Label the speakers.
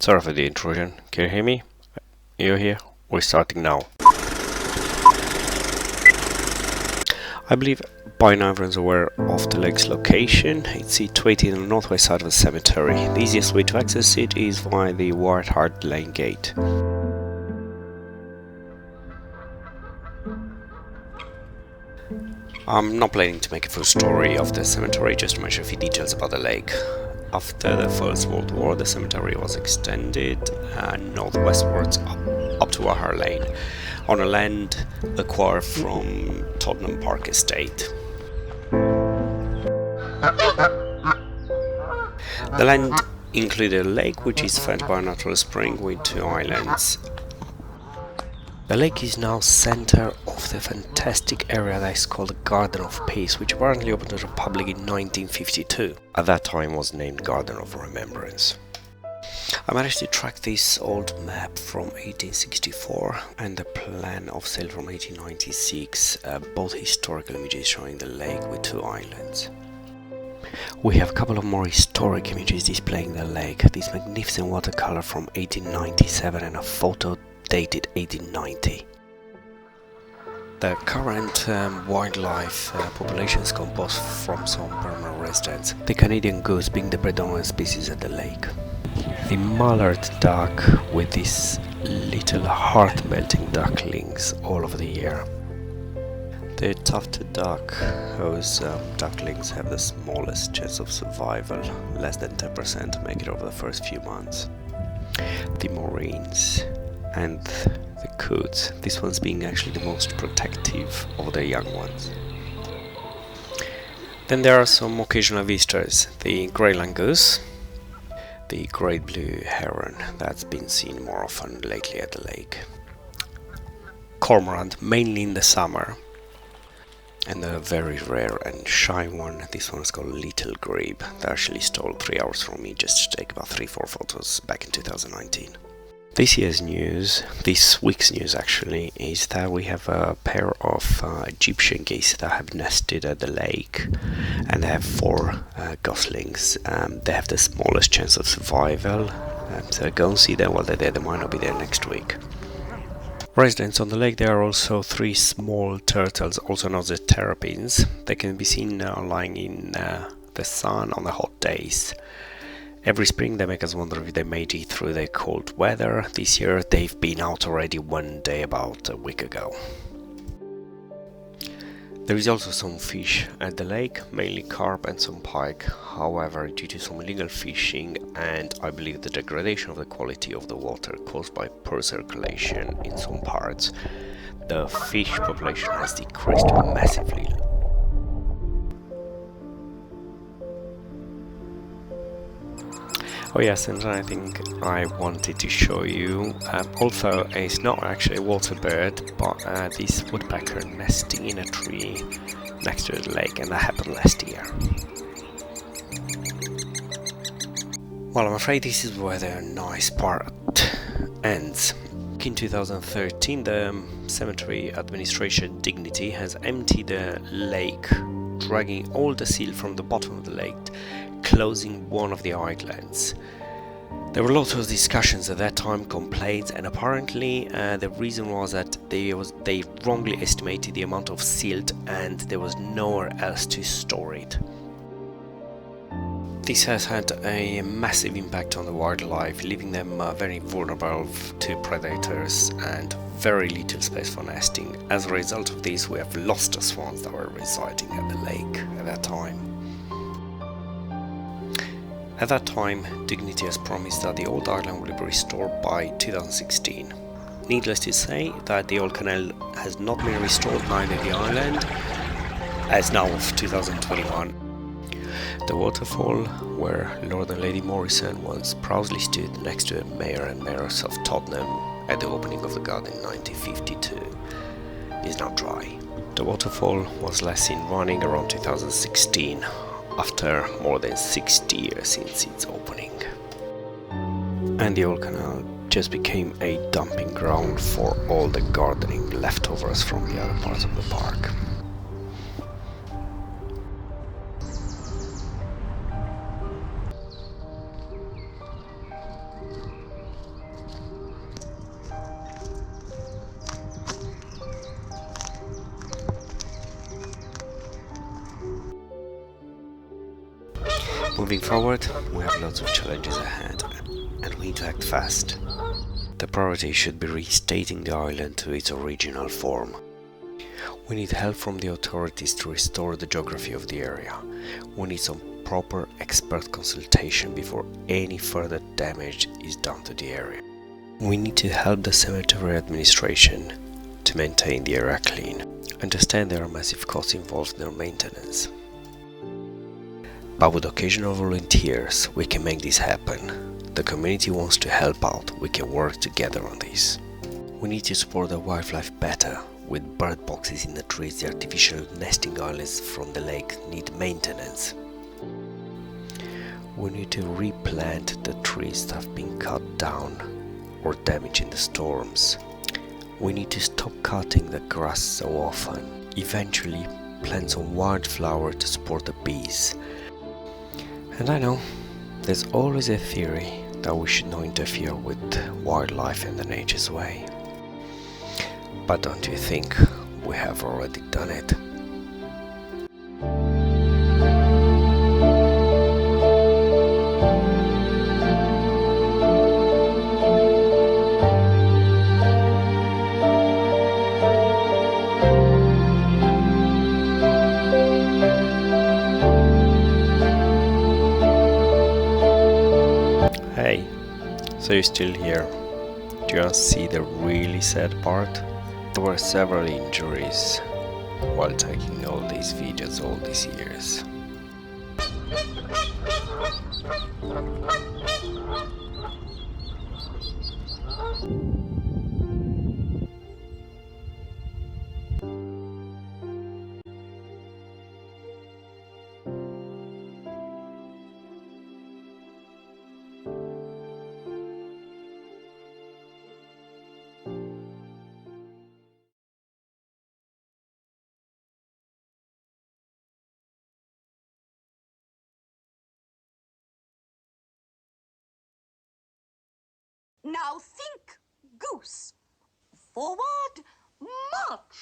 Speaker 1: Sorry for the intrusion. Can you hear me? You're here? We're starting now. I believe by now everyone's aware of the lake's location. It's situated on the northwest side of the cemetery. The easiest way to access it is via the White Hart Lane gate. I'm not planning to make a full story of the cemetery, just to mention a few details about the lake. After the First World War, the cemetery was extended northwestwards up to White Hart Lane on a land acquired from Tottenham Park Estate. The land included a lake which is fed by a natural spring with 2 islands. The lake is now center of the fantastic area that is called the Garden of Peace, which apparently opened to the public in 1952. At that time was named Garden of Remembrance. I managed to track this old map from 1864 and the plan of sale from 1896, both historical images showing the lake with 2 islands. We have a couple of more historic images displaying the lake, this magnificent watercolor from 1897 and a photo dated 1890. The current wildlife population is composed from some permanent residents, the Canadian goose being the predominant species at the lake. The mallard duck with these little heart-melting ducklings all over the year. The tufted duck, whose ducklings have the smallest chance of survival, less than 10% to make it over the first few months. The morines and the coots, this one's being actually the most protective of their young ones. Then there are some occasional visitors, the grey langoose, the great blue heron that's been seen more often lately at the lake, cormorant mainly in the summer, and a very rare and shy one, this one's called Little Grebe, that actually stole 3 hours from me just to take about 3-4 photos back in 2019. This year's news, this week's news actually, is that we have a pair of Egyptian geese that have nested at the lake, and they have 4 goslings. They have the smallest chance of survival, so go and see them while they're there. They might not be there next week. Residents on the lake, there are also 3 small turtles, also known as terrapins. They can be seen lying in the sun on the hot days. Every spring they make us wonder if they made it through the cold weather. This year they've been out already one day about a week ago. There is also some fish at the lake, mainly carp and some pike. However, due to some illegal fishing and I believe the degradation of the quality of the water caused by poor circulation in some parts, the fish population has decreased massively. Oh yes, and I think I wanted to show you, although it's not actually a water bird, but this woodpecker nesting in a tree next to the lake, and that happened last year. Well, I'm afraid this is where the nice part ends. In 2013, the cemetery administration Dignity has emptied the lake, dragging all the silt from the bottom of the lake, closing one of the islands. There were lots of discussions at that time, complaints, and apparently the reason was that they wrongly estimated the amount of silt and there was nowhere else to store it. This has had a massive impact on the wildlife, leaving them very vulnerable to predators and very little space for nesting. As a result of this, we have lost the swans that were residing at the lake at that time. At that time, Dignity has promised that the old island will be restored by 2016. Needless to say that the old canal has not been restored, neither the island, as now of 2021. The waterfall, where Lord and Lady Morrison once proudly stood next to the Mayor and Mayoress of Tottenham at the opening of the garden in 1952, is now dry. The waterfall was last seen running around 2016, after more than 60 years since its opening. And the old canal just became a dumping ground for all the gardening leftovers from the other parts of the park. Moving forward, we have lots of challenges ahead, and we need to act fast. The priority should be restating the island to its original form. We need help from the authorities to restore the geography of the area. We need some proper expert consultation before any further damage is done to the area. We need to help the cemetery administration to maintain the area clean. Understand there are massive costs involved in their maintenance. But with occasional volunteers, we can make this happen. The community wants to help out, we can work together on this. We need to support the wildlife better. With bird boxes in the trees, the artificial nesting islands from the lake need maintenance. We need to replant the trees that have been cut down or damaged in the storms. We need to stop cutting the grass so often. Eventually, plant some wildflower to support the bees. And I know, there's always a theory that we should not interfere with wildlife in the nature's way. But don't you think we have already done it? Hey, so you're still here. Do you want to see the really sad part? There were several injuries while taking all these videos all these years.
Speaker 2: Now think, goose. Forward, march.